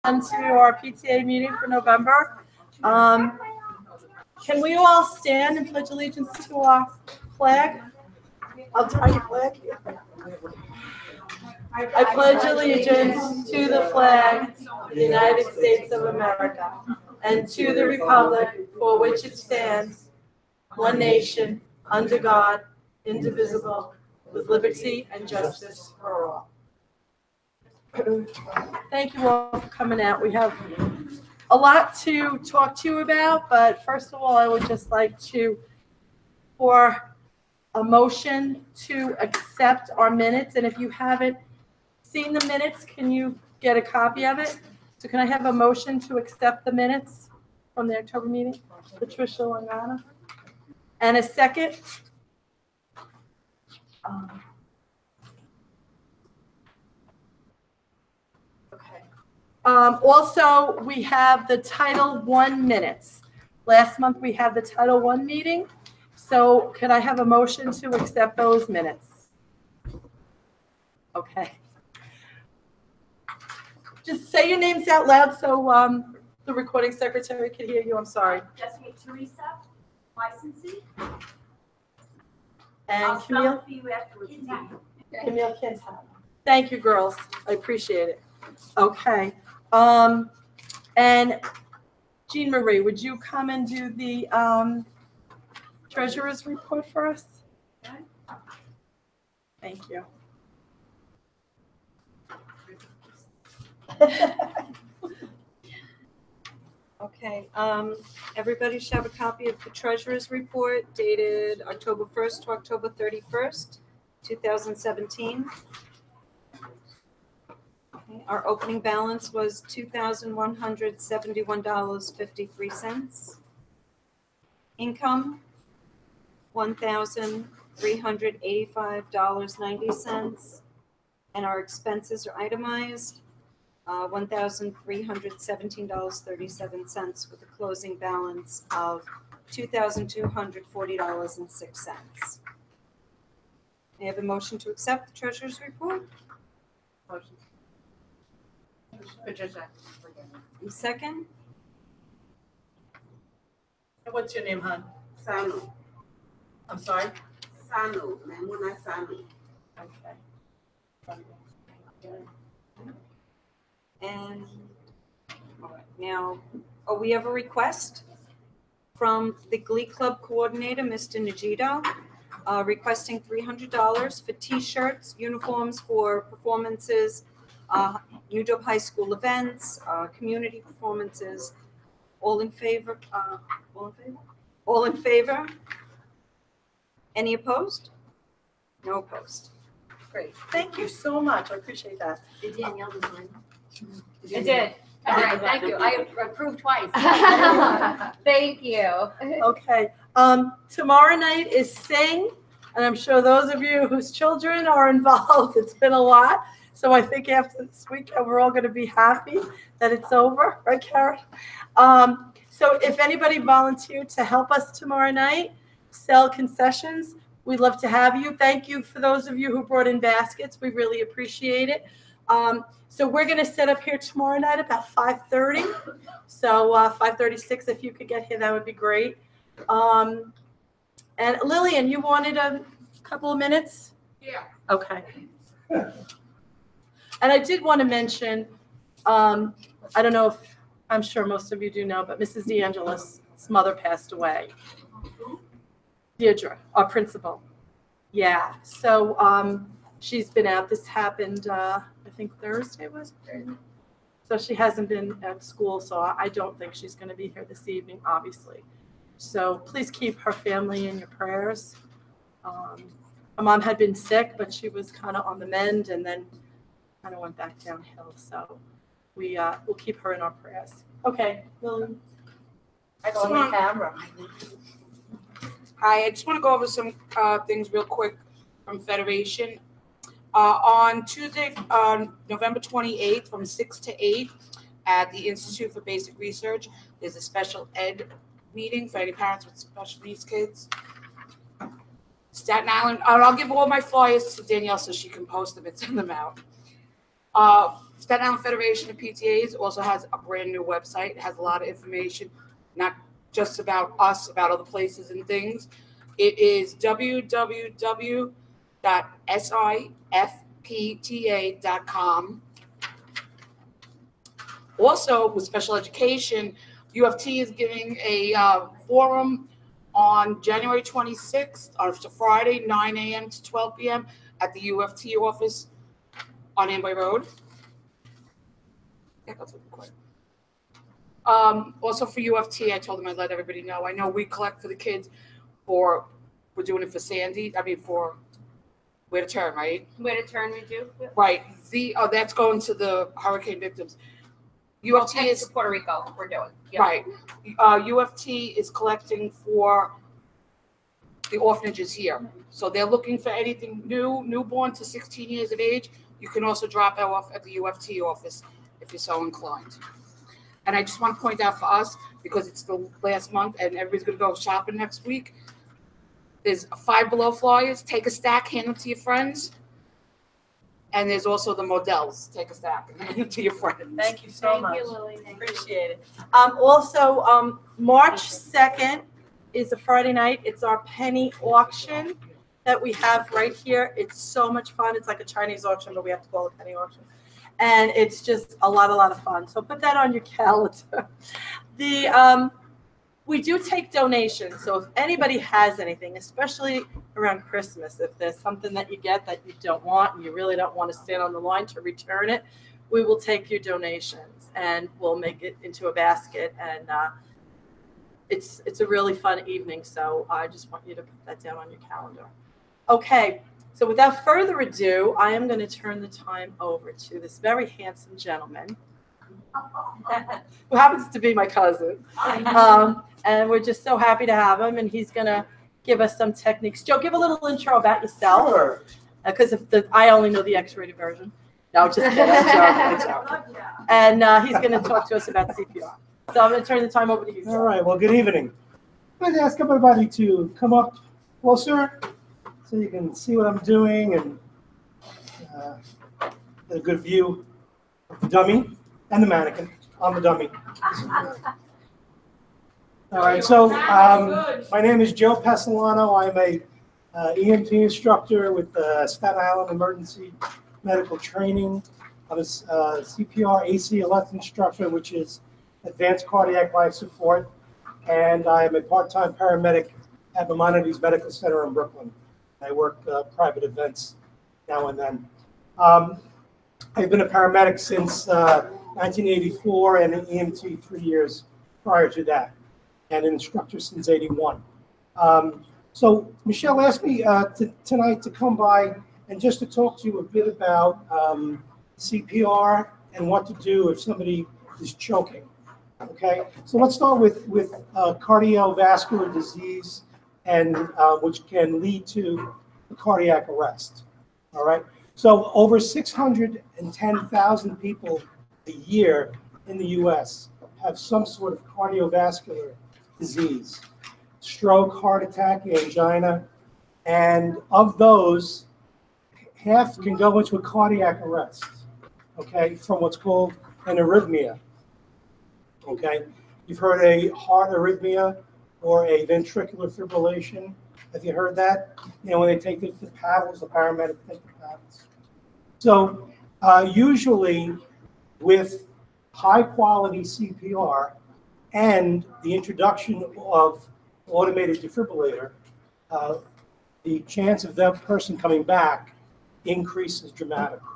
on to our PTA meeting for November. Can we all stand and pledge allegiance to our flag? I'll try your flag. I pledge allegiance to the flag of the United States of America and to the republic for which it stands, one nation, under God, indivisible, with liberty and justice for all. Thank you all for coming out. We have a lot to talk to you about, but first of all, I would just like to, for a motion to accept our minutes. And if you haven't seen the minutes, can you get a copy of it? So can I have a motion to accept the minutes from the October meeting? Patricia Langana. And a second? Okay. Also, we have the Title I minutes. Last month, we had the Title I meeting. So can I have a motion to accept those minutes? Okay. Just say your names out loud so the recording secretary can hear you. I'm sorry. Jessica Teresa, licensee. And I'll spell Camille? it for you afterwards. Camille Quintana. Thank you, girls. I appreciate it. Okay. And Jean Marie, would you come and do the treasurer's report for us? Thank you. Okay, everybody should have a copy of the treasurer's report dated October 1st to October 31st, 2017. Okay, our opening balance was $2,171.53. Income, $1,385.90. And our expenses are itemized, $1,317.37 with a closing balance of $2,240.06. May I have a motion to accept the treasurer's report? Motion. Patricia. Second? What's your name, hon? Sanu. I'm sorry? Sanu. Memuna Sanu. Okay. And all right, now, we have a request from the Glee Club coordinator, Mr. Najito, requesting $300 for T-shirts, uniforms for performances, UW High School events, community performances. All in favor? All in favor? All in favor? Any opposed? No opposed. Great. Thank you so much. I appreciate that. Did Danielle design? It did. All right, thank you. I approved twice. Thank you. Okay. Tomorrow night is Sing, and I'm sure those of you whose children are involved, it's been a lot. So I think after this weekend, we're all going to be happy that it's over, right, Karen? So if anybody volunteered to help us tomorrow night, sell concessions, we'd love to have you. Thank you for those of you who brought in baskets. We really appreciate it. So we're going to set up here tomorrow night about 5:30. So 5:36, if you could get here, that would be great. And Lillian, you wanted a couple of minutes? Yeah. Okay. And I did want to mention, I don't know if, I'm sure most of you do know, but Mrs. DeAngelis' mother passed away. Deirdre, our principal. Yeah. So she's been out. This happened, I think Thursday was it? So she hasn't been at school, so I don't think she's going to be here this evening, obviously. So please keep her family in your prayers. Her mom had been sick, but she was kind of on the mend and then kind of went back downhill. So we'll keep her in our prayers. Okay, Lillian. I go on the camera. Hi, I just want to go over some things real quick from Federation. On Tuesday, November 28th, from 6 to 8, at the Institute for Basic Research, there's a special ed meeting for any parents with special needs kids. Staten Island, and I'll give all my flyers to Danielle so she can post them and send them out. Staten Island Federation of PTAs also has a brand new website. It has a lot of information, not just about us, about other places and things. It is www.sifpta.com. Also, with special education, UFT is giving a forum on January 26th, on Friday, 9 a.m. to 12 p.m. at the UFT office on Amboy Road. Yeah, that's quick. Also for UFT, I told them I'd let everybody know. I know we collect for the kids, we're doing it for Sandy. I mean, for Where to Turn, right? Where to Turn we do? Right. That's going to the hurricane victims. UFT Okay, is to Puerto Rico, we're doing. Yep. right. UFT is collecting for the orphanages here. So they're looking for anything newborn to 16 years of age. You can also drop that off at the UFT office if you're so inclined. And I just want to point out for us, because it's the last month and everybody's going to go shopping next week, there's 5 Below flyers. Take a stack, hand them to your friends. And there's also the Models. Take a stack and hand them to your friends. Thank you so much. Thank you, Lily. Appreciate it. Also, March 2nd is a Friday night. It's our penny auction that we have right here. It's so much fun. It's like a Chinese auction, but we have to call it a penny auction. And it's just a lot of fun. So put that on your calendar. We do take donations. So if anybody has anything, especially around Christmas, if there's something that you get that you don't want and you really don't want to stand on the line to return it, we will take your donations and we'll make it into a basket. And it's a really fun evening. So I just want you to put that down on your calendar. Okay. So without further ado, I am going to turn the time over to this very handsome gentleman who happens to be my cousin. And we're just so happy to have him. And he's going to give us some techniques. Joe, give a little intro about yourself. Sure. Because I only know the X-rated version. No, just kidding. I'm joking. And he's going to talk to us about CPR. So I'm going to turn the time over to you. All right. Well, good evening. I'd like to ask everybody to come up closer so you can see what I'm doing and get a good view of the dummy and the mannequin on the dummy. All right. So my name is Joe Pessolano. I'm a EMT instructor with Staten Island Emergency Medical Training. I'm a CPR AC elect instructor, which is Advanced Cardiac Life Support, and I am a part-time paramedic at Maimonides Medical Center in Brooklyn. I work private events now and then. I've been a paramedic since 1984 and an EMT 3 years prior to that, and an instructor since '81. So Michelle asked me tonight to come by and just to talk to you a bit about CPR and what to do if somebody is choking. Okay, so let's start with cardiovascular disease, and which can lead to a cardiac arrest. All right, so over 610,000 people a year in the U.S. have some sort of cardiovascular disease, stroke, heart attack, angina, and of those, half can go into a cardiac arrest, okay, from what's called an arrhythmia. Okay, you've heard a heart arrhythmia or a ventricular fibrillation. Have you heard that? You know, when they take the paddles, the paramedics take the paddles. So usually with high quality CPR and the introduction of automated defibrillator, the chance of that person coming back increases dramatically.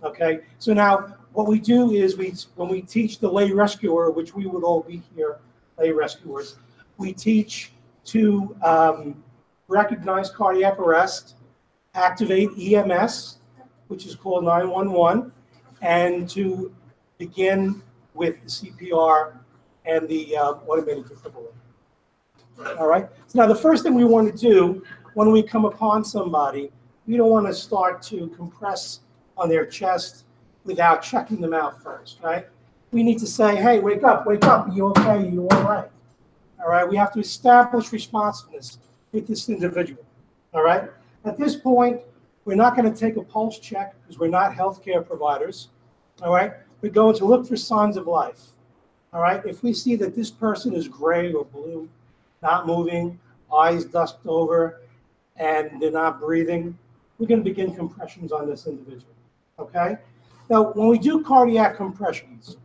Okay, so now what we do is when we teach the lay rescuer, which we would all be here, lay rescuers, we teach to recognize cardiac arrest, activate EMS, which is called 911, and to begin with the CPR and the automated defibrillator. All right, so now the first thing we want to do when we come upon somebody, we don't want to start to compress on their chest without checking them out first, right? We need to say, hey, wake up, are you okay, are you all right? All right, we have to establish responsiveness with this individual, all right? At this point, we're not going to take a pulse check because we're not healthcare providers. All right, we're going to look for signs of life. All right, if we see that this person is gray or blue, not moving, eyes dusked over, and they're not breathing, we're going to begin compressions on this individual. Okay? Now, when we do cardiac compressions,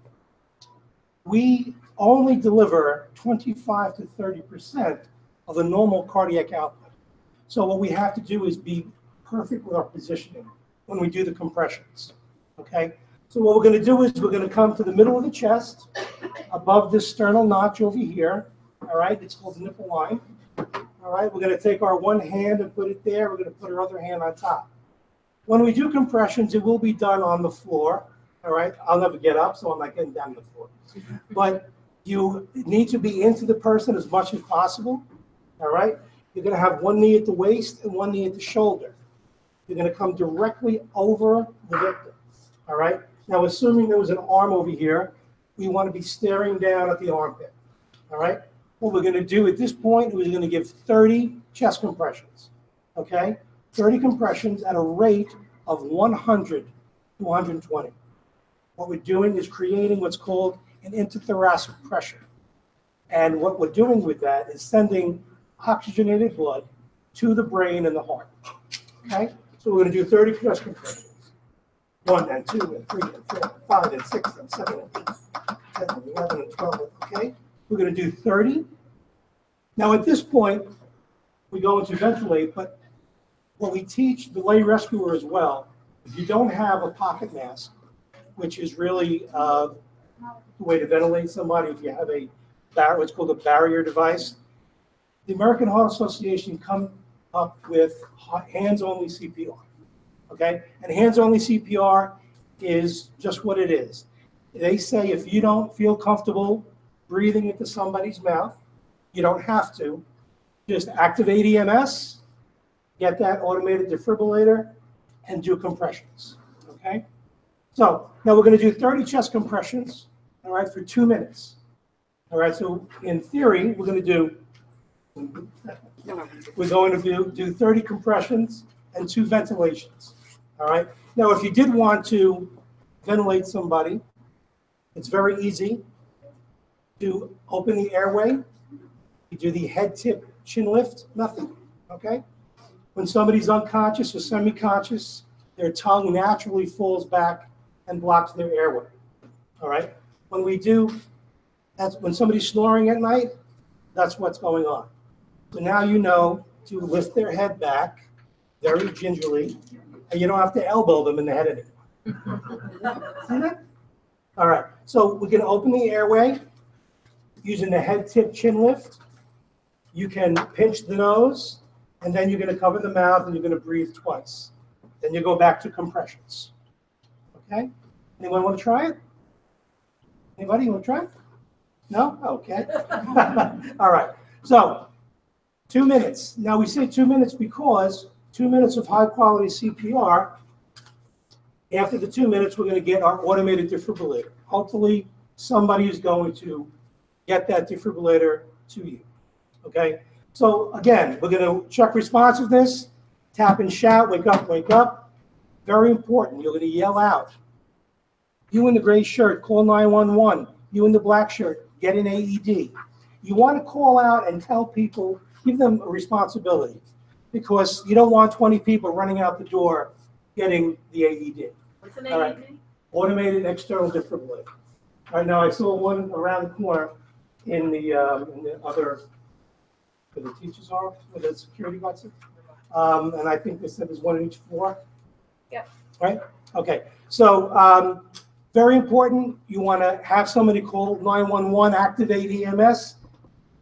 we only deliver 25 to 30% of the normal cardiac output. So what we have to do is be perfect with our positioning when we do the compressions. Okay? So what we're going to do is we're going to come to the middle of the chest, above this sternal notch over here. All right? It's called the nipple line. All right? We're going to take our one hand and put it there. We're going to put our other hand on top. When we do compressions, it will be done on the floor. All right? I'll never get up, so I'm not getting down to the floor. But you need to be into the person as much as possible. All right? You're going to have one knee at the waist and one knee at the shoulder. You're going to come directly over the victim. All right? Now, assuming there was an arm over here, we want to be staring down at the armpit. All right? What we're going to do at this point is we're going to give 30 chest compressions. Okay? 30 compressions at a rate of 100 to 120. What we're doing is creating what's called an interthoracic pressure. And what we're doing with that is sending oxygenated blood to the brain and the heart. Okay? So we're going to do 30 chest compressions. 1 and 2 and 3 and 4 and 5 and 6 and 7 and 8, 10 and 11 and 12. Okay? We're going to do 30. Now at this point, we go into ventilate, but what we teach the lay rescuer as well, if you don't have a pocket mask, which is really the way to ventilate somebody, if you have what's called a barrier device, the American Heart Association come up with hands-only CPR. Okay? And hands-only CPR is just what it is. They say if you don't feel comfortable breathing into somebody's mouth, you don't have to. Just activate EMS, get that automated defibrillator, and do compressions. Okay? So now we're going to do 30 chest compressions, all right, for 2 minutes. All right, so in theory, we're going to do 30 compressions and 2 ventilations. All right. Now, if you did want to ventilate somebody, it's very easy to open the airway. You do the head tip chin lift, nothing. Okay. When somebody's unconscious or semi-conscious, their tongue naturally falls back and blocks their airway. All right. That's when somebody's snoring at night, that's what's going on. So now you know to lift their head back very gingerly, and you don't have to elbow them in the head anymore. See that? All right. So we're going to open the airway using the head tip chin lift. You can pinch the nose, and then you're going to cover the mouth, and you're going to breathe twice. Then you go back to compressions. Okay? Anyone want to try it? Anybody want to try it? No? Okay. All right. So 2 minutes. Now we say 2 minutes because 2 minutes of high quality CPR. After the 2 minutes, we're going to get our automated defibrillator. Hopefully somebody is going to get that defibrillator to you. Okay? So again, we're going to check responsiveness, tap and shout, wake up, wake up. Very important. You're going to yell out. You in the gray shirt, call 911. You in the black shirt, get an AED. You want to call out and tell people, give them a responsibility, because you don't want 20 people running out the door getting the AED. What's an All right. AED? Automated external defibrillator. All right, now I saw one around the corner in the other, where the teachers are, where the security guards are. And I think they said there's one in each floor. Yep. Right? Okay. So very important, you want to have somebody call 911, activate EMS,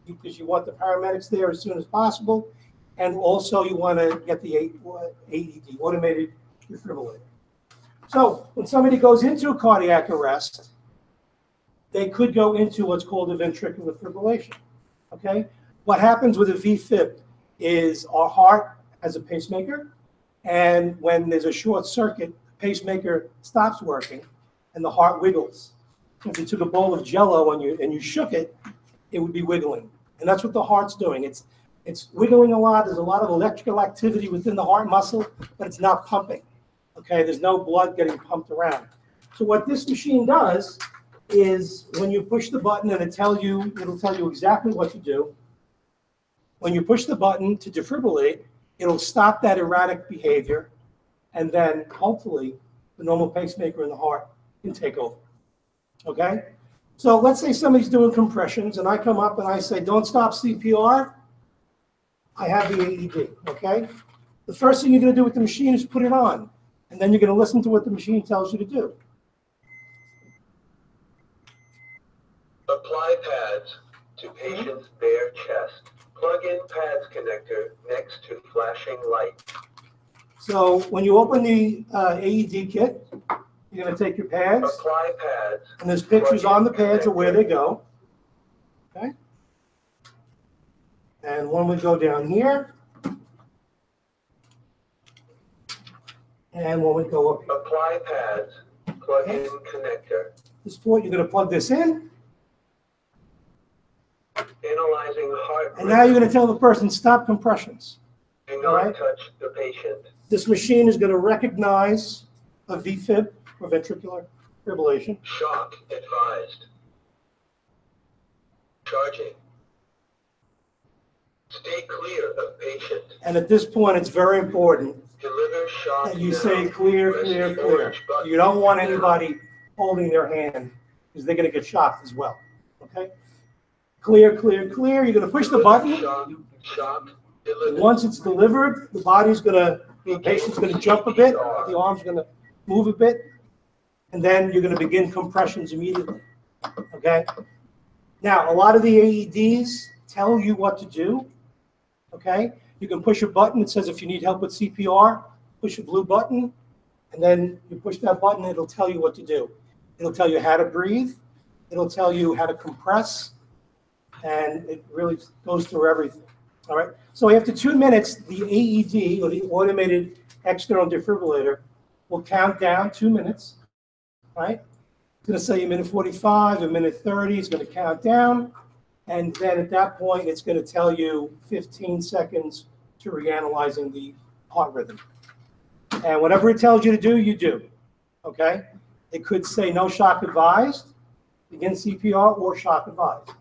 because you want the paramedics there as soon as possible. And also you want to get the AED, automated defibrillator. So when somebody goes into a cardiac arrest, they could go into what's called a ventricular fibrillation. Okay? What happens with a VFib is our heart has a pacemaker, and when there's a short circuit, the pacemaker stops working and the heart wiggles. If you took a bowl of Jell-O and you shook it, it would be wiggling. And that's what the heart's doing. It's wiggling a lot. There's a lot of electrical activity within the heart muscle, but it's not pumping. Okay, there's no blood getting pumped around. So what this machine does is when you push the button and it'll tell you exactly what to do. When you push the button to defibrillate, it'll stop that erratic behavior, and then hopefully the normal pacemaker in the heart can take over. Okay? So let's say somebody's doing compressions and I come up and I say, don't stop CPR. I have the AED, okay? The first thing you're going to do with the machine is put it on, and then you're going to listen to what the machine tells you to do. Apply pads to patient's bare chest. Plug in pads connector next to flashing light. So when you open the AED kit, you're going to take your pads, Apply pads. and there's pictures on the pads of where they go. Okay? And when we go down here, and when we go up here. Apply pads. Plug in connector. This point, you're going to plug this in, Analyzing heart and now you're going to tell the person, stop compressions. Do all not right. touch the patient. This machine is going to recognize a VFib, or ventricular fibrillation. Shock advised. Charging. Stay clear of patient. And at this point, it's very important Deliver shock that you now. say clear, Press clear, the clear. orange button. You don't want anybody holding their hand because they're going to get shocked as well. Okay? Clear, clear, clear. You're going to push the button. Shock And delivered. once it's delivered, the patient's going to jump a bit, the arm's going to move a bit, and then you're going to begin compressions immediately. Okay? Now, a lot of the AEDs tell you what to do. Okay? You can push a button that says if you need help with CPR, push a blue button, and then you push that button, it'll tell you what to do. It'll tell you how to breathe, it'll tell you how to compress, and it really goes through everything. All right? So after 2 minutes, the AED, or the automated external defibrillator, will count down 2 minutes. Right? It's going to say a minute 45, a minute 30, it's going to count down. And then at that point, it's going to tell you 15 seconds to reanalyzing the heart rhythm. And whatever it tells you to do, you do. Okay? It could say no shock advised, begin CPR, or shock advised.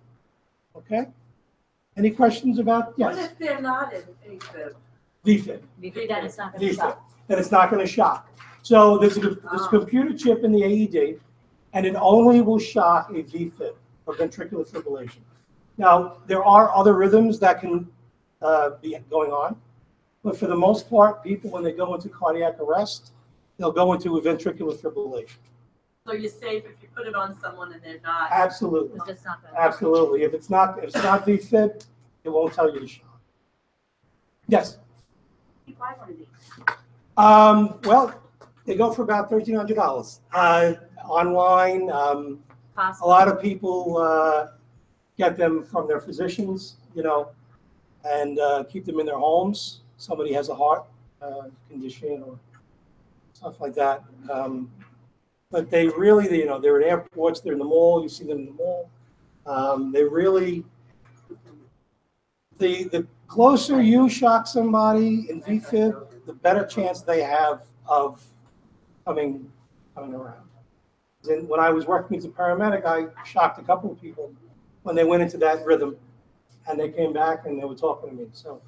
Okay? Any questions about? What Yes. if they're not in AFib? VFib. Then it's not gonna VFib. stop. That it's not going to shock. So there's a computer chip in the AED, and it only will shock a VFib, or ventricular fibrillation. Now, there are other rhythms that can be going on, but for the most part, people, when they go into cardiac arrest, they'll go into a ventricular fibrillation. So you're safe if you put it on someone and they're not. Absolutely, It's just not gonna. absolutely. If it's not VFib, it won't tell you to shock. Yes. You buy one of these. Well, they go for about $1,300 online. A Possible. lot of people get them from their physicians, and keep them in their homes. Somebody has a heart condition or stuff like that. But they really, they're at airports, they're in the mall, you see them in the mall. They really, the closer you shock somebody in VFib, the better chance they have of coming around. And when I was working as a paramedic, I shocked a couple of people when they went into that rhythm, and they came back and they were talking to me. So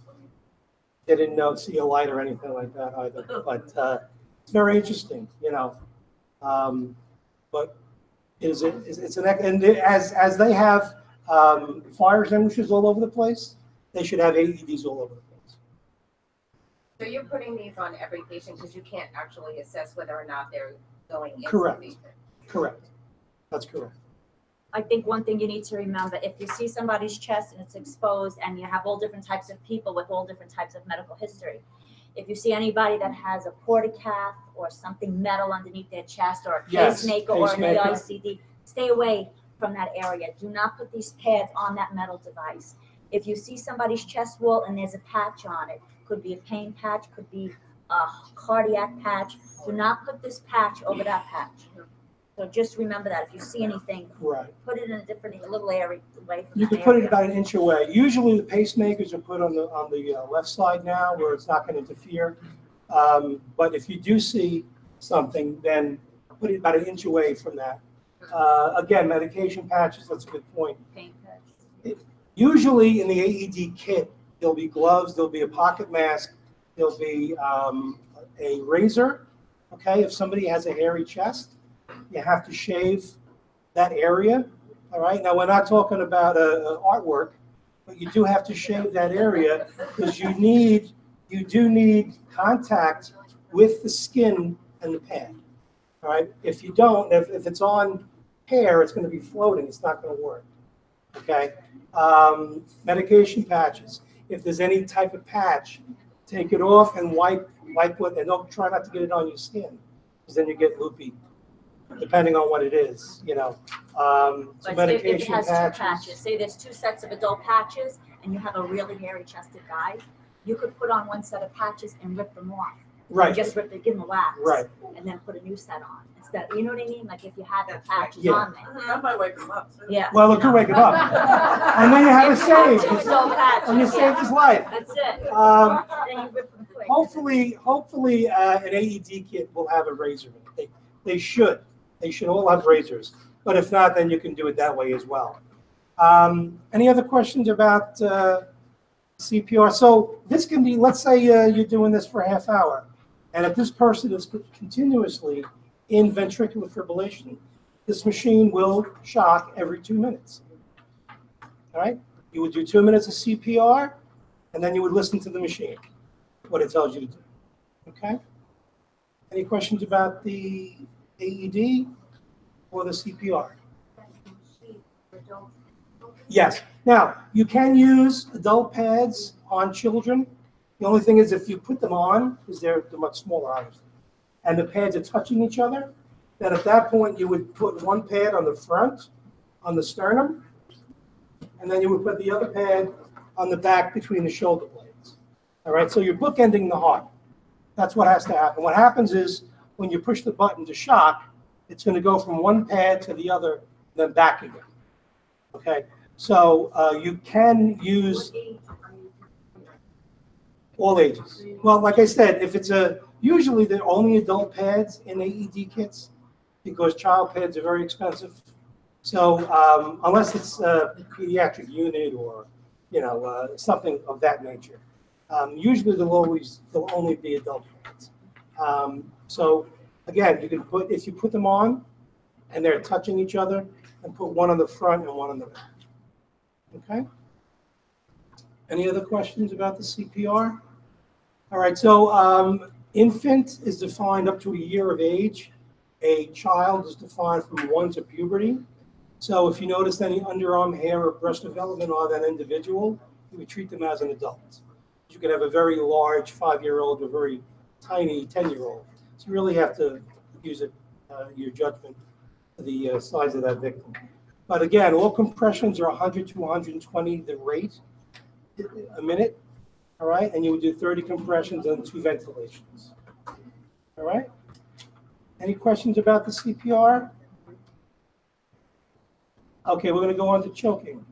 they didn't see a light or anything like that either. But it's very interesting, But it's an and as they have fire extinguishers all over the place, they should have AEDs all over the place. So you're putting these on every patient because you can't actually assess whether or not they're going into Correct. VFib. Correct. That's correct. I think one thing you need to remember, if you see somebody's chest and it's exposed and you have all different types of people with all different types of medical history, if you see anybody that has a portacath or something metal underneath their chest or a Yes, pacemaker or an pacemaker. AICD, stay away from that area. Do not put these pads on that metal device. If you see somebody's chest wall and there's a patch on it, could be a pain patch, could be a cardiac patch, do not put this patch over that patch. So just remember that if you see anything, Right. put it in a little area away from You that can put it area. about an inch away. Usually the pacemakers are put on the left side now where it's not going to interfere. But if you do see something, then put it about an inch away from that. Again, medication patches, that's a good point. Pain pads. Usually in the AED kit, there'll be gloves, there'll be a pocket mask, there'll be a razor, okay? If somebody has a hairy chest, you have to shave that area, all right? Now, we're not talking about artwork, but you do have to shave that area because you do need contact with the skin and the pad, all right? If you don't, if it's on hair, it's going to be floating. It's not going to work, okay? Medication patches. If there's any type of patch, take it off and wipe with, and don't try not to get it on your skin because then you get loopy, depending on what it is, you know. So But if it medication has two patches. patches, say there's two sets of adult patches, and you have a really hairy chested guy, you could put on one set of patches and rip them off. Right. Just rip it, give them a wax. Right. And then put a new set on instead. You know what I mean? Like if you had the patches Yeah. on there. That might wake them up. Yeah. Well, it could wake it up. And then you have it If you had saved. two adult patches, And you saved his life. That's it. Then you rip them quick. Hopefully, an AED kit will have a razor in it. They should. They should all have razors. But if not, then you can do it that way as well. Any other questions about CPR? So this can be, let's say you're doing this for a half hour. And if this person is continuously in ventricular fibrillation, this machine will shock every 2 minutes. All right? You would do 2 minutes of CPR, and then you would listen to the machine, what it tells you to do. Okay? Any questions about the AED or the CPR? Yes. Now, you can use adult pads on children. The only thing is if you put them on, because they're much smaller, obviously, and the pads are touching each other, then at that point you would put one pad on the front, on the sternum, and then you would put the other pad on the back between the shoulder blades. All right, so you're bookending the heart. That's what has to happen. What happens is when you push the button to shock, it's going to go from one pad to the other, then back again. Okay, so you can use all ages. Well, like I said, if it's usually they're only adult pads in AED kits because child pads are very expensive. So unless it's a pediatric unit or, you know, something of that nature, usually they'll only be adult pads. So again, you can if you put them on and they're touching each other, and put one on the front and one on the back. Okay? Any other questions about the CPR? All right, so infant is defined up to a year of age. A child is defined from 1 to puberty. So if you notice any underarm hair or breast development on that individual, you would treat them as an adult. You could have a very large 5-year-old or very tiny 10-year-old. So you really have to use your judgment for the size of that victim. But again, all compressions are 100 to 120 the rate a minute, all right? And you would do 30 compressions and 2 ventilations, all right? Any questions about the CPR? Okay, we're gonna go on to choking.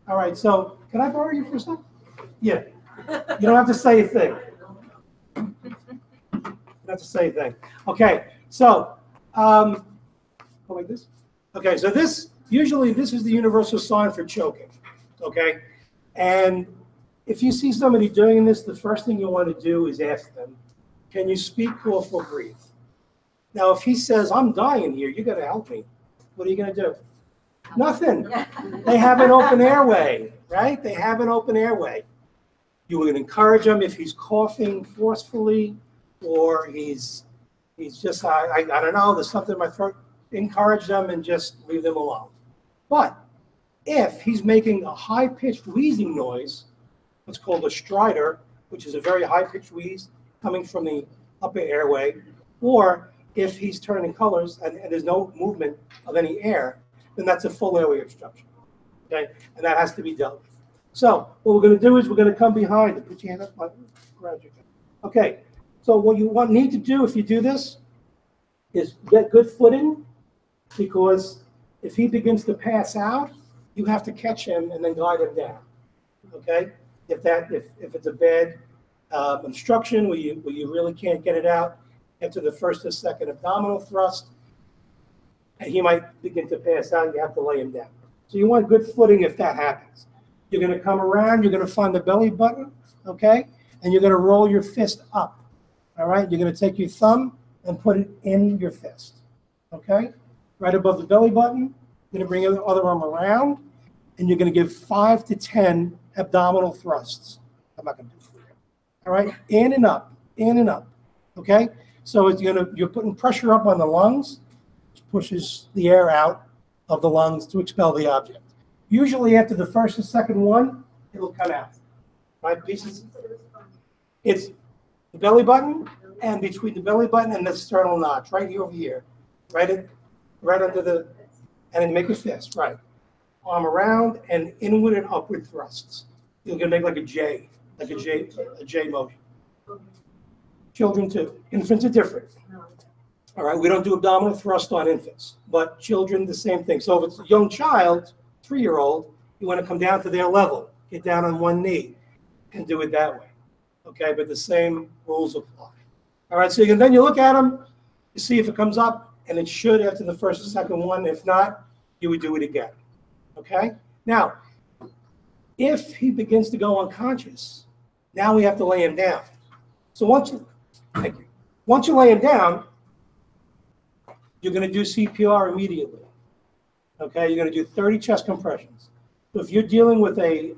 All right, so can I borrow you for a second? Yeah, you don't have to say a thing. You don't have to say a thing. Okay, so, go like this? Okay, so usually this is the universal sign for choking, okay? And if you see somebody doing this, the first thing you want to do is ask them, can you speak, cough, or breathe? Now, if he says, I'm dying here, you got to help me. What are you going to do? Nothing. They have an open airway, right? They have an open airway. You would encourage him if he's coughing forcefully or he's just, I don't know, there's something in my throat. Encourage them and just leave them alone. But if he's making a high-pitched wheezing noise, what's called a stridor, which is a very high-pitched wheeze coming from the upper airway, or if he's turning colors and there's no movement of any air, then that's a full airway obstruction, okay? And that has to be dealt with. So what we're going to do is we're going to come behind it. Put your hand up around your head. Okay, so what you need to do if you do this is get good footing, because if he begins to pass out, you have to catch him and then guide him down, okay? If it's a bad obstruction where you really can't get it out after the first or second abdominal thrust, and he might begin to pass out. You have to lay him down. So you want good footing if that happens. You're going to come around. You're going to find the belly button, okay? And you're going to roll your fist up, all right? You're going to take your thumb and put it in your fist, okay? Right above the belly button. You're going to bring your other arm around, and you're going to give 5 to 10 abdominal thrusts. I'm not going to do it for you. All right? In and up, okay? So you're putting pressure up on the lungs, which pushes the air out of the lungs to expel the object. Usually after the first and second one, it'll come out. Right? Pieces. It's the belly button and between the belly button and the sternal notch, right here over here. Right under the, and then make a fist, right. Arm around and inward and upward thrusts. You're gonna make like a J motion. Children too. Infants are different. All right, we don't do abdominal thrust on infants, but children, the same thing. So if it's a young child, 3-year-old, you want to come down to their level, get down on one knee, and do it that way. Okay, but the same rules apply. All right, so then you look at them, you see if it comes up, and it should after the first and second one. If not, you would do it again. Okay? Now, if he begins to go unconscious, now we have to lay him down. So once you lay him down, you're going to do CPR immediately. Okay, you're going to do 30 chest compressions. So if you're dealing with a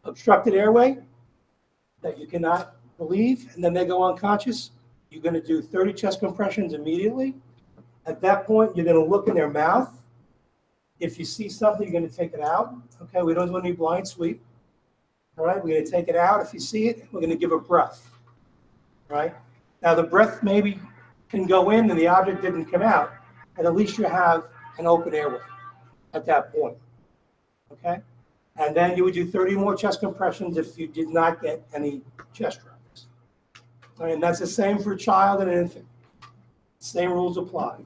obstructed airway that you cannot relieve, and then they go unconscious, you're going to do 30 chest compressions immediately. At that point, you're going to look in their mouth. If you see something, you're going to take it out. Okay, we don't do any blind sweep. All right, we're going to take it out. If you see it, we're going to give a breath. All right, now the breath maybe can go in and the object didn't come out, and at least you have an open airway at that point. Okay, and then you would do 30 more chest compressions if you did not get any chest rubs. All right, and that's the same for a child and an infant. Same rules apply.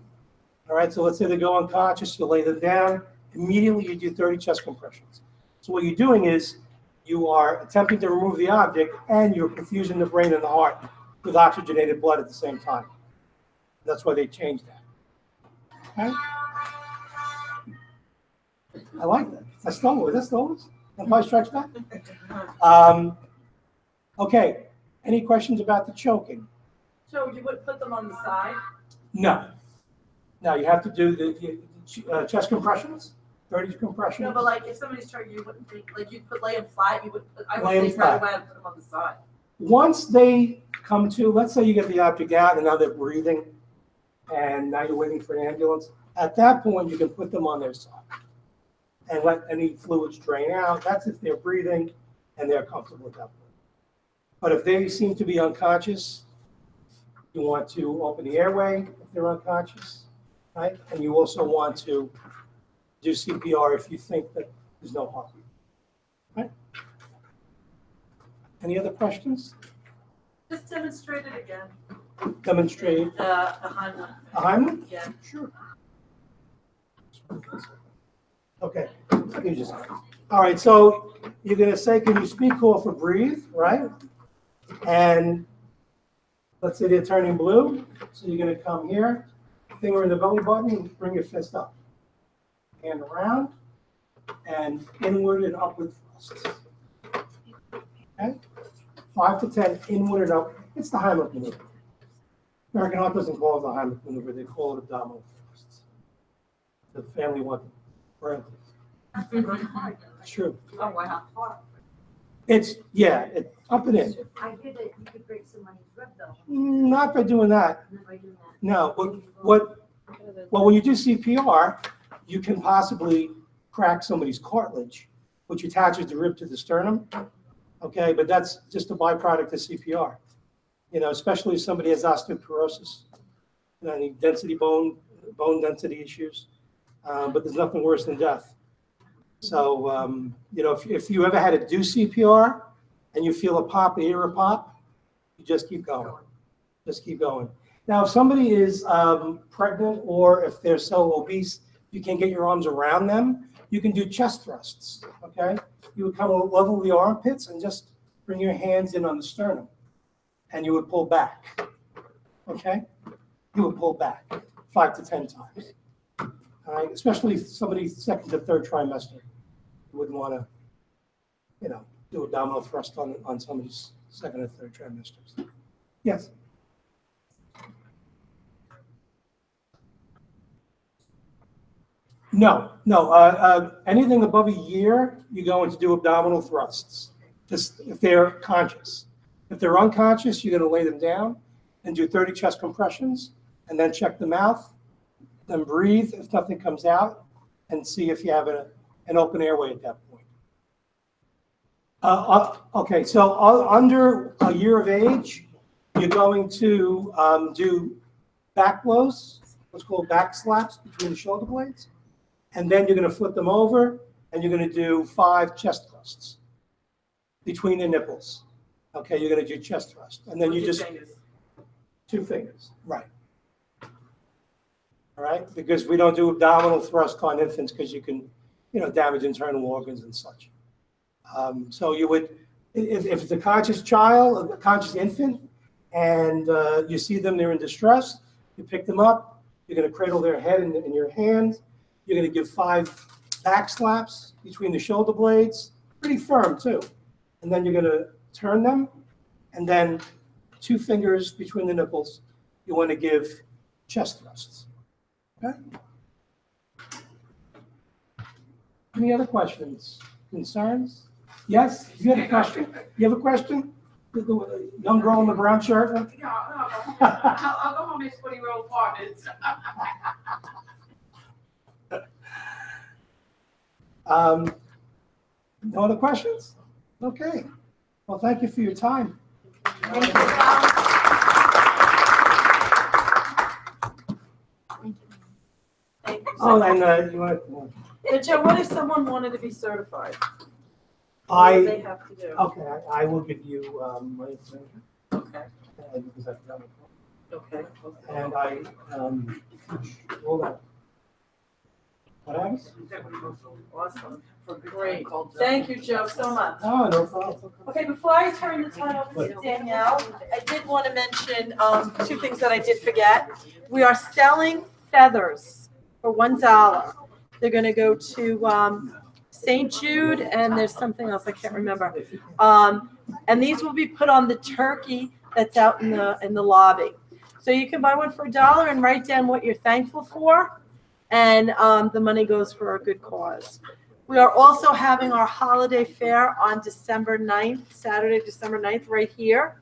All right, so let's say they go unconscious, you lay them down, immediately you do 30 chest compressions. So what you're doing is you are attempting to remove the object and you're perfusing the brain and the heart with oxygenated blood at the same time. That's why they changed that. Okay? I like that. I stole it. Was that stolen? Empire Strikes Back? Okay. Any questions about the choking? So you would put them on the side? No. No, you have to do the chest compressions, 30 compressions. No, but like if somebody's choking, you wouldn't think, like you'd lay them flat, you would, I Lay 'em would think right flat. away and put them on the side. Once they come to, let's say you get the object out and now they're breathing and now you're waiting for an ambulance, at that point you can put them on their side and let any fluids drain out. That's if they're breathing and they're comfortable at that point. But if they seem to be unconscious, you want to open the airway if they're unconscious, right? And you also want to do CPR if you think that there's no heartbeat, right? Any other questions? Just demonstrate it again. Demonstrate The Heimlich. a Heimlich? Yeah. Sure. Okay. You just, all right, so you're going to say, can you speak, cough, or breathe, right? And let's say they're turning blue. So you're going to come here, finger in the belly button, and bring your fist up. Hand around, and inward and upward thrusts. Okay? 5 to 10 inward and up. It's the Heimlich maneuver. American Heart doesn't call it the Heimlich maneuver, they call it abdominal thrusts. The family wanted royalties. It's true. Oh, wow. It's, yeah, it, up and in. I hear that you could break somebody's rib though. Not by doing that. Not by doing that. No, well, when you do CPR, you can possibly crack somebody's cartilage, which attaches the rib to the sternum. Okay, but that's just a byproduct of CPR. You know, especially if somebody has osteoporosis, you know, any density bone density issues. But there's nothing worse than death. So, you know, if you ever had to do CPR and you feel a pop, you hear a pop, you just keep going. Just keep going. Now, if somebody is pregnant or if they're so obese, you can't get your arms around them, you can do chest thrusts, okay? You would come level the armpits and just bring your hands in on the sternum and you would pull back, okay? You would pull back 5 to 10 times. All right, especially somebody second to third trimester. You wouldn't want to, do abdominal thrust on somebody's second or third trimesters. Yes. No. Anything above a year, you go into do abdominal thrusts, just if they're conscious. If they're unconscious, you're going to lay them down and do 30 chest compressions, and then check the mouth, then breathe if nothing comes out, and see if you have an open airway at that point. Okay, so under a year of age, you're going to do back blows, what's called back slaps between the shoulder blades. And then you're going to flip them over, and you're going to do 5 chest thrusts between the nipples. Okay, you're going to do chest thrust. And then you just, 2 fingers, right. All right, because we don't do abdominal thrust on infants because you can, damage internal organs and such. So you would, if it's a conscious child, a conscious infant, and you see them, they're in distress, you pick them up, you're going to cradle their head in your hand, you're going to give 5 back slaps between the shoulder blades, pretty firm too. And then you're going to turn them, and then 2 fingers between the nipples, you want to give chest thrusts. Okay? Any other questions, concerns? Yes, you have a question? You have a question? The young girl in the brown shirt? No, I'll go home and put your old partners. No other questions? Okay. Well, thank you for your time. Thank you. Oh, and you want Now, Joe, what if someone wanted to be certified? What do I they have to do? okay. I will give you my information. Okay, Because I've done it. okay. And I all that. What happens? Awesome. Great. Thank you, Joe, so much. Oh, no problem. Okay, before I turn the time over to Danielle, I did want to mention 2 things that I did forget. We are selling feathers for $1. They're going to go to St. Jude, and there's something else I can't remember. And these will be put on the turkey that's out in the lobby. So you can buy one for $1 and write down what you're thankful for, and the money goes for a good cause. We are also having our holiday fair on December 9th, Saturday, December 9th, right here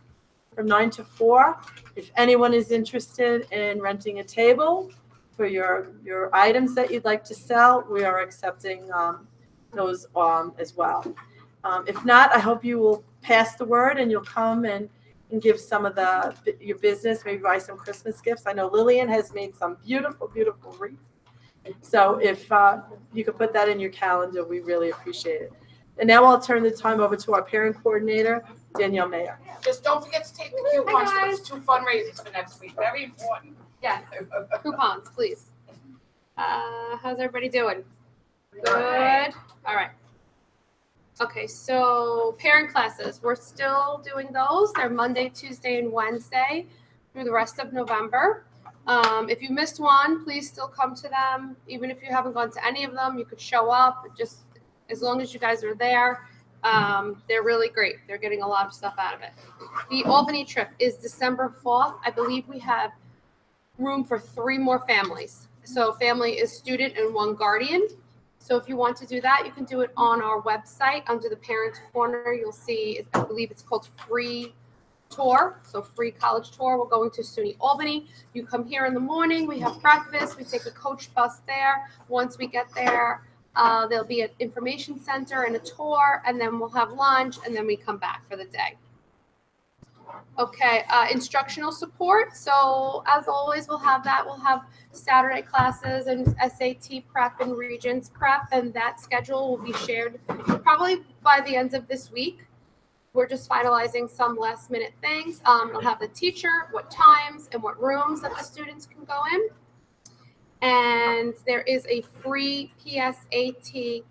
from 9 to 4. If anyone is interested in renting a table for your items that you'd like to sell, we are accepting those as well. If not, I hope you will pass the word and you'll come and give some of your business, maybe buy some Christmas gifts. I know Lillian has made some beautiful, beautiful wreaths. So if you could put that in your calendar, we really appreciate it. And now I'll turn the time over to our parent coordinator, Danielle Mayer. Just don't forget to take the coupons for those 2 fundraisers for next week. Very important. Yes, coupons, please. How's everybody doing? Good. All right. Okay, so parent classes, we're still doing those. They're Monday, Tuesday, and Wednesday through the rest of November. If you missed one, please still come to them. Even if you haven't gone to any of them, you could show up. Just as long as you guys are there, they're really great. They're getting a lot of stuff out of it. The Albany trip is December 4th. I believe we have room for 3 more families. So family is student and 1 guardian. So if you want to do that, you can do it on our website under the Parents Corner. You'll see, I believe it's called Free Tour. So free college tour. We're going to SUNY Albany. You come here in the morning. We have breakfast. We take a coach bus there. Once we get there, there'll be an information center and a tour, and then we'll have lunch, and then we come back for the day. Okay, instructional support. So as always, we'll have that. We'll have Saturday classes and SAT prep and Regents prep, and that schedule will be shared probably by the end of this week. We're just finalizing some last minute things. We'll have the teacher, what times and what rooms that the students can go in. And there is a free PSAT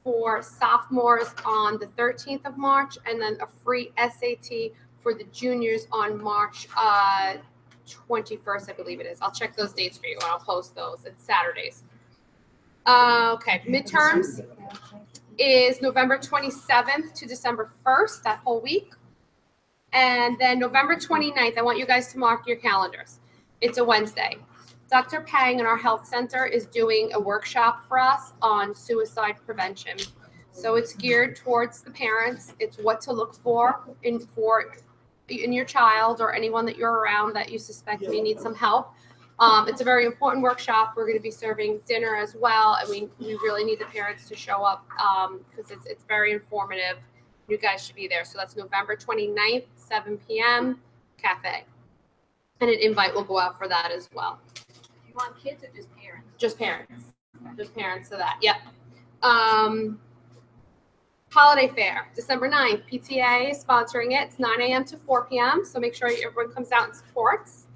for sophomores on the 13th of March, and then a free SAT for the juniors on March 21st, I believe it is. I'll check those dates for you and I'll post those. It's Saturdays. Okay, midterms is November 27th to December 1st, that whole week. And then November 29th, I want you guys to mark your calendars. It's a Wednesday. Dr. Pang in our health center is doing a workshop for us on suicide prevention. So it's geared towards the parents. It's what to look for in your child or anyone that you're around that you suspect may need some help. It's a very important workshop. We're going to be serving dinner as well, and we really need the parents to show up because it's very informative. You guys should be there. So that's November 29th, 7 p.m., cafe. And an invite will go out for that as well. You want kids or just parents? Just parents. Just parents to that. Yep. Holiday fair, December 9th. PTA is sponsoring it. It's 9 a.m. to 4 p.m. So make sure everyone comes out and supports.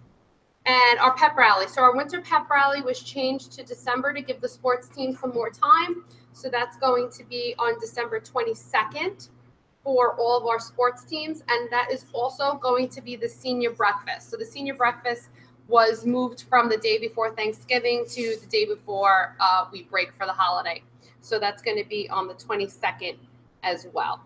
And our pep rally. So our winter pep rally was changed to December to give the sports team some more time. So that's going to be on December 22nd for all of our sports teams. And that is also going to be the senior breakfast. So the senior breakfast was moved from the day before Thanksgiving to the day before we break for the holiday. So that's going to be on the 22nd as well.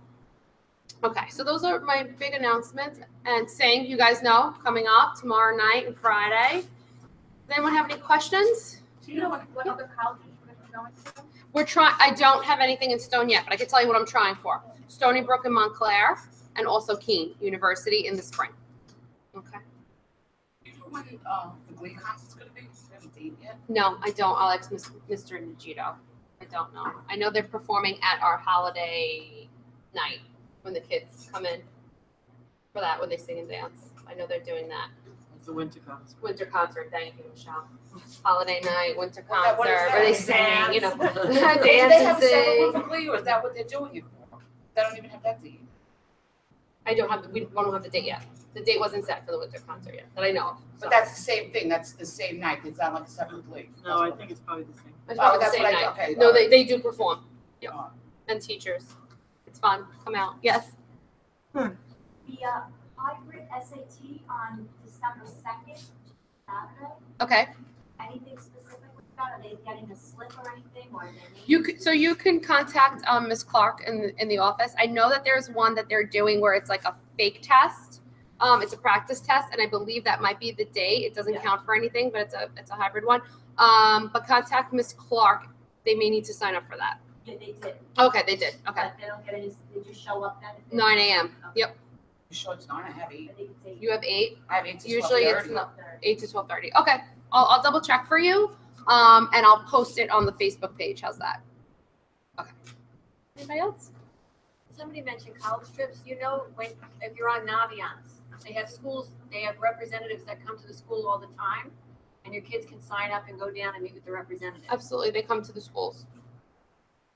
Okay, so those are my big announcements. And saying, you guys know, coming up tomorrow night and Friday. Does anyone have any questions? Do you know what other colleges you're going to? We're trying. I don't have anything in stone yet, but I can tell you what I'm trying for. Stony Brook and Montclair, and also Keene University in the spring. Okay. Do you know when the Glee concert's gonna be? Do you have a date yet? No, I don't. I'll ask Mr. Nagito. I don't know. I know they're performing at our holiday night when the kids come in for that, when they sing and dance. I know they're doing that. It's a winter concert. Winter concert. Thank you, Michelle. Holiday night, winter What is concert, that? where they sing, you know, Do dance they and have a separate sing. one for Glee, or is that what they're doing it for? They don't even have that date. I don't have. We don't have the date yet. The date wasn't set for the winter concert yet that I know of. So. But that's the same thing. That's the same night. It's not like a separate Glee. No, I think it's probably the same. It's probably the that's same what night. okay. No, all right. they do perform. Yep. All right. And teachers. It's fun. Come out. Yes. The hybrid SAT on December 2nd, Saturday, Okay. anything specific with that? Are they getting a slip or anything, or they need? You can contact Ms. Clark in the office. I know that there's one that they're doing where it's like a fake test. It's a practice test, and I believe that might be the day. It doesn't count for anything, but it's a hybrid one. But contact Ms. Clark. They may need to sign up for that. Yeah, they did. Okay, they did. Okay. But they don't get any, they just show up then? 9 a.m. Yep. You sure it's 9? I have 8. I think it's 8. You have 8. I have 8 to Usually it's 12:30. not 8 to 12:30. Okay. I'll double check for you. And I'll post it on the Facebook page. How's that? Okay. Anybody else? Somebody mentioned college trips. You know, if you're on Naviance, they have schools, they have representatives that come to the school all the time, and your kids can sign up and go down and meet with the representative. Absolutely. They come to the schools.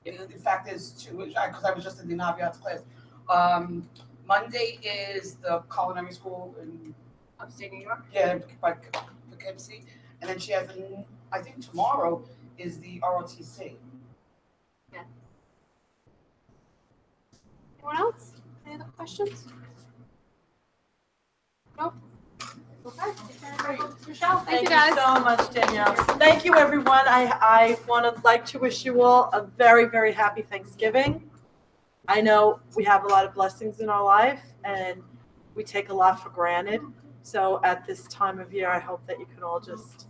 In fact, there's two, because I was just in the Naviance class. Monday is the culinary school in Upstate New York. by Poughkeepsie, and then she has, I think tomorrow is the ROTC. Anyone else? Any other questions? Nope. Okay. Michelle, thank you guys. so much, Danielle. Thank you, everyone. I like to wish you all a very, very happy Thanksgiving. I know we have a lot of blessings in our life, and we take a lot for granted. So at this time of year, I hope that you can all just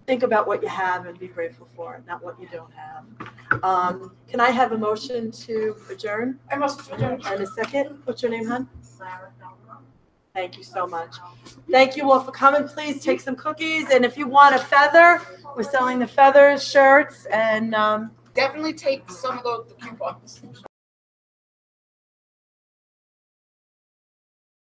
think about what you have and be grateful for it, not what you don't have. Can I have a motion to adjourn? I must adjourn. And a second? What's your name, hon? Thank you so much. Thank you all for coming. Please take some cookies. And if you want a feather, we're selling the feathers, shirts, and Definitely take some of the coupons.